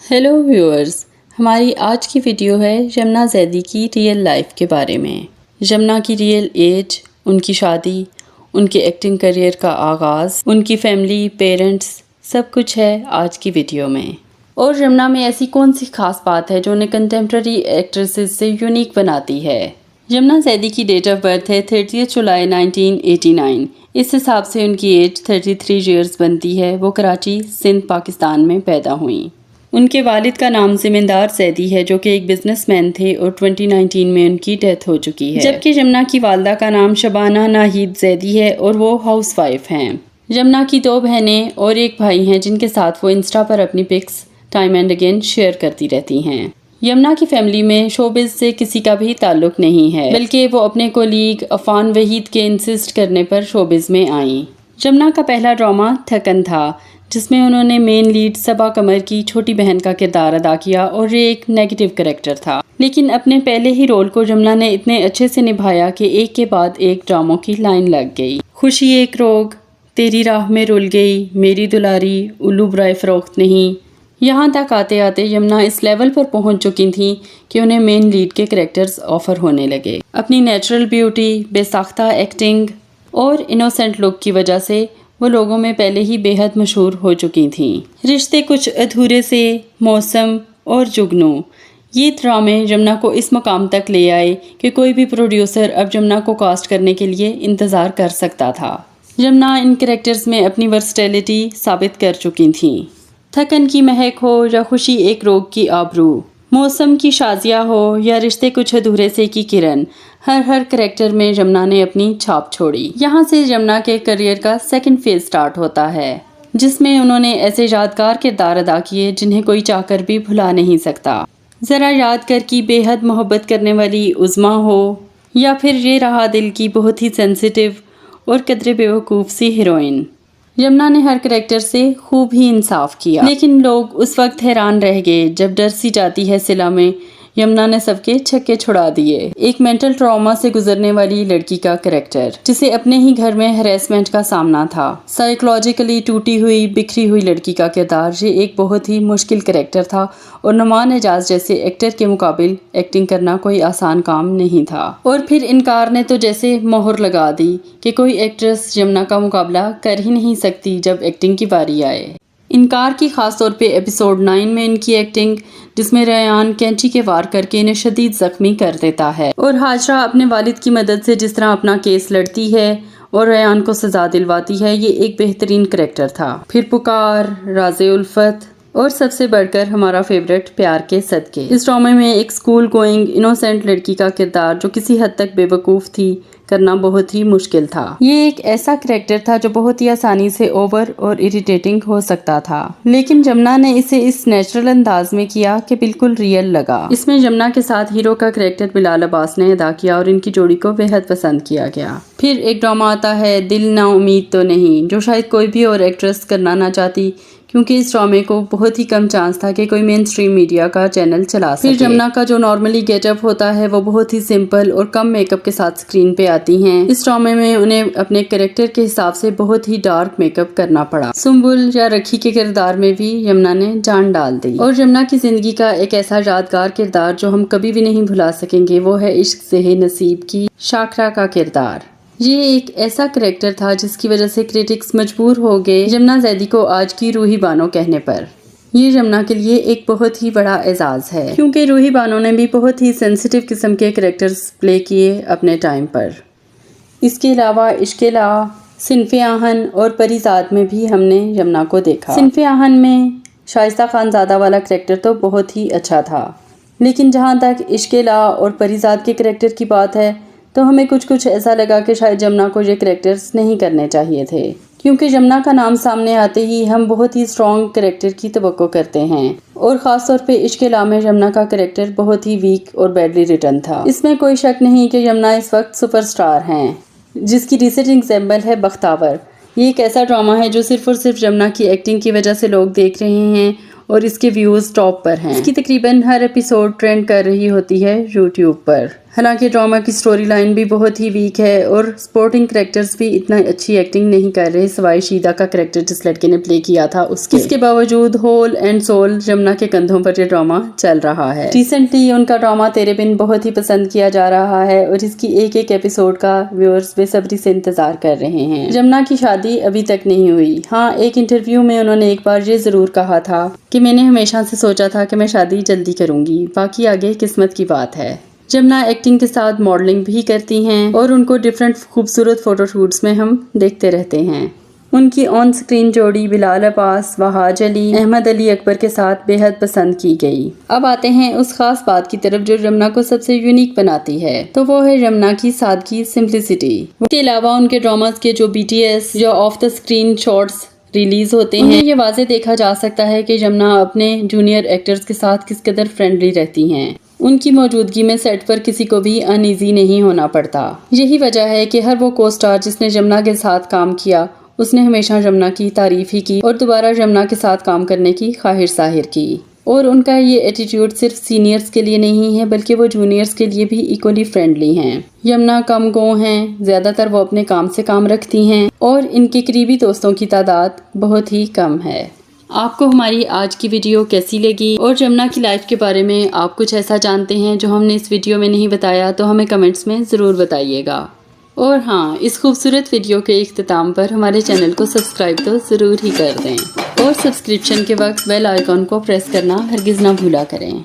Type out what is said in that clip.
Hello viewers, हमारी आज की वीडियो है यमुना ज़ैदी की रियल लाइफ के बारे में। यमुना की रियल एज, उनकी शादी, उनके एक्टिंग करियर का आगाज़, उनकी फैमिली, पेरेंट्स, सब कुछ है आज की वीडियो में। और यमुना में ऐसी कौन सी खास बात है जो उन्हें कंटेम्प्रेरी एक्ट्रेसेस से यूनिक बनाती है। यमुना ज़ैदी की डेट ऑफ बर्थ है 30 जुलाई 1989। इस हिसाब से उनकी एज 33 ईयर्स बनती है। वो कराची, सिंध, पाकिस्तान में पैदा हुई। उनके वालिद का नाम ज़मींदार ज़ैदी है जो कि एक बिजनेसमैन थे और 2019 में उनकी डेथ हो चुकी है। जबकि यमुना की वालदा का नाम शबाना नाहिद ज़ैदी है और वो हाउसवाइफ हैं। यमुना की 2 बहनें और एक भाई हैं जिनके साथ वो इंस्टा पर अपनी pics time and again share करती रहती हैं। यमुना की फैमिली में शोबिज़ से किसी का भी ताल्लुक नहीं है, बल्कि वो अपने कोलीग अफान वहीद के इंसिस्ट करने पर शोबिज़ में आईं। यमुना का पहला ड्रामा थकन था, जिसमें उन्होंने मेन लीड सबा कमर की छोटी बहन का किरदार अदा किया और ये एक नेगेटिव कैरेक्टर था। लेकिन अपने पहले ही रोल को यमुना ने इतने अच्छे से निभाया कि एक के बाद एक ड्रामों की लाइन लग गई। खुशी एक रोग, तेरी राह में रुल गई, मेरी दुलारी, उल्लू बुराए फरोख्त नहीं। यहाँ तक आते आते यमुना इस लेवल पर पहुँच चुकी थी कि उन्हें मेन लीड के कैरेक्टर्स ऑफर होने लगे। अपनी नेचुरल ब्यूटी, बेसाख्ता एक्टिंग और इनोसेंट लुक की वजह से वो लोगों में पहले ही बेहद मशहूर हो चुकी थीं। रिश्ते कुछ अधूरे से, मौसम और जुगनू, ये ड्रामे यमुना को इस मकाम तक ले आए कि कोई भी प्रोड्यूसर अब यमुना को कास्ट करने के लिए इंतज़ार कर सकता था। यमुना इन कैरेक्टर्स में अपनी वर्सटैलिटी साबित कर चुकी थीं। थकन की महक हो या खुशी एक रोग की आबरू, मौसम की शाजिया हो या रिश्ते कुछ अधूरे से की किरण, हर कैरेक्टर में यमुना ने अपनी छाप छोड़ी। यहाँ से यमुना के करियर का सेकंड फेज स्टार्ट होता है, जिसमें उन्होंने ऐसे यादगार किरदार अदा किए जिन्हें कोई चाहकर भी भुला नहीं सकता। ज़रा याद कर की बेहद मोहब्बत करने वाली उज़्मा हो, या फिर ये रहा दिल की बहुत ही सेंसिटिव और कदरे बेवकूफ़ सी हीरोइन। यमुना ने हर कैरेक्टर से खूब ही इंसाफ किया, लेकिन लोग उस वक्त हैरान रह गए जब डर सी जाती है सिला में यमुना ने सबके छक्के छुड़ा दिए। एक मेंटल ट्रॉमा से गुजरने वाली लड़की का कैरेक्टर, जिसे अपने ही घर में हैरेसमेंट का सामना था। साइकोलॉजिकली टूटी हुई, बिखरी हुई लड़की का किरदार, ये एक बहुत ही मुश्किल कैरेक्टर था और नुमान एजाज जैसे एक्टर के मुकाबिल एक्टिंग करना कोई आसान काम नहीं था। और फिर इनकार ने तो जैसे मोहर लगा दी कि कोई एक्ट्रेस यमुना का मुकाबला कर ही नहीं सकती जब एक्टिंग की बारी आए। इनकार की खास तौर पे एपिसोड 9 में इनकी एक्टिंग, जिसमें रेयान कैंची के वार करके इन्हें शदीद जख्मी कर देता है, और हाजरा अपने वालिद की मदद से जिस तरह अपना केस लड़ती है और रेयान को सजा दिलवाती है, ये एक बेहतरीन कैरेक्टर था। फिर पुकार, राज़े उल्फत और सबसे बढ़कर हमारा फेवरेट प्यार के सदके। इस ड्रामे में एक स्कूल गोइंग इनोसेंट लड़की का किरदार, जो किसी हद तक बेवकूफ़ थी, करना बहुत ही मुश्किल था। ये एक ऐसा कैरेक्टर था जो बहुत ही आसानी से ओवर और इरिटेटिंग हो सकता था, लेकिन यमुना ने इसे इस नेचुरल अंदाज में किया कि बिल्कुल रियल लगा। इसमें यमुना के साथ हीरो का कैरेक्टर बिलाल अब्बास ने अदा किया और इनकी जोड़ी को बेहद पसंद किया गया। फिर एक ड्रामा आता है दिल ना उम्मीद तो नहीं, जो शायद कोई भी और एक्ट्रेस करना ना चाहती, क्योंकि इस ड्रामे को बहुत ही कम चांस था कि कोई मेन स्ट्रीम मीडिया का चैनल चला सके। फिर यमुना का जो नॉर्मली गेटअप होता है वो बहुत ही सिंपल और कम मेकअप के साथ स्क्रीन पे आती हैं। इस ड्रामे में उन्हें अपने कैरेक्टर के हिसाब से बहुत ही डार्क मेकअप करना पड़ा। सुम्बुल या रखी के किरदार में भी यमुना ने जान डाल दी। और यमुना की जिंदगी का एक ऐसा यादगार किरदार जो हम कभी भी नहीं भुला सकेंगे, वो है इश्क से है नसीब की शाकरा का किरदार। ये एक ऐसा कैरेक्टर था जिसकी वजह से क्रिटिक्स मजबूर हो गए यमुना ज़ैदी को आज की रूही बानो कहने पर। ये यमुना के लिए एक बहुत ही बड़ा एजाज़ है, क्योंकि रूही बानो ने भी बहुत ही सेंसिटिव किस्म के कैरेक्टर्स प्ले किए अपने टाइम पर। इसके अलावा इश्क़-ए-ला, सिन्फ़े आहन और परीज़ाद में भी हमने यमुना को देखा। सिन्फ़े आहन में शाइस्ता खानज़ादा वाला कैरेक्टर तो बहुत ही अच्छा था, लेकिन जहाँ तक इश्क़-ए-ला और परीज़ाद के कैरेक्टर की बात है तो हमें कुछ ऐसा लगा कि शायद यमुना को ये कैरेक्टर्स नहीं करने चाहिए थे, क्योंकि यमुना का नाम सामने आते ही हम बहुत ही स्ट्रॉन्ग कैरेक्टर की तवक्को करते हैं, और ख़ास तौर पे इश्क़-ए-ला में यमुना का कैरेक्टर बहुत ही वीक और बैडली रिटर्न था। इसमें कोई शक नहीं कि यमुना इस वक्त सुपरस्टार हैं, जिसकी रिसेंट एग्जाम्पल है बख्तावर। ये एक ऐसा ड्रामा है जो सिर्फ और सिर्फ यमुना की एक्टिंग की वजह से लोग देख रहे हैं और इसके व्यूज़ टॉप पर हैं। इसकी तकरीबन हर एपिसोड ट्रेंड कर रही होती है यूट्यूब पर। हालांकि ड्रामा की स्टोरी लाइन भी बहुत ही वीक है और सपोर्टिंग कैरेक्टर्स भी इतना अच्छी एक्टिंग नहीं कर रहे सवाई शीदा का कैरेक्टर जिस लड़के ने प्ले किया था उसके। इसके बावजूद होल एंड सोल जमुना के कंधों पर यह ड्रामा चल रहा है। रिसेंटली उनका ड्रामा तेरे बिन बहुत ही पसंद किया जा रहा है और इसकी एक एक एपिसोड का व्यूअर्स बेसब्री से इंतजार कर रहे हैं। जमुना की शादी अभी तक नहीं हुई। हाँ, एक इंटरव्यू में उन्होंने एक बार ये जरूर कहा था कि मैंने हमेशा से सोचा था कि मैं शादी जल्दी करूंगी, बाकी आगे किस्मत की बात है। जमुना एक्टिंग के साथ मॉडलिंग भी करती हैं और उनको डिफरेंट खूबसूरत फोटोशूट्स में हम देखते रहते हैं। उनकी ऑन स्क्रीन जोड़ी बिलाल अब्बास, वहाज अली, अहमद अली अकबर के साथ बेहद पसंद की गई। अब आते हैं उस खास बात की तरफ जो जमुना को सबसे यूनिक बनाती है, तो वो है जमुना की सादगी, सिंप्लिसिटी। इसके अलावा उनके ड्रामास के जो BTS या of the screen shots release होते हैं, ये वाजे देखा जा सकता है कि जमुना अपने जूनियर एक्टर्स के साथ किस कदर फ्रेंडली रहती हैं। उनकी मौजूदगी में सेट पर किसी को भी अनईजी नहीं होना पड़ता। यही वजह है कि हर वो को स्टार जिसने जमुना के साथ काम किया उसने हमेशा जमुना की तारीफ ही की और दोबारा जमुना के साथ काम करने की ख्वाहिश जाहिर की। और उनका ये एटीट्यूड सिर्फ सीनियर्स के लिए नहीं है बल्कि वो जूनियर्स के लिए भी इक्वली फ्रेंडली हैं। जमुना कम गो हैं, ज्यादातर वो अपने काम से काम रखती हैं और इनके करीबी दोस्तों की तादाद बहुत ही कम है। आपको हमारी आज की वीडियो कैसी लगी और जमुना की लाइफ के बारे में आप कुछ ऐसा जानते हैं जो हमने इस वीडियो में नहीं बताया तो हमें कमेंट्स में ज़रूर बताइएगा। और हाँ, इस खूबसूरत वीडियो के इख्तिताम पर हमारे चैनल को सब्सक्राइब तो ज़रूर ही कर दें और सब्सक्रिप्शन के वक्त बेल आइकॉन को प्रेस करना हरगिज़ ना भूला करें।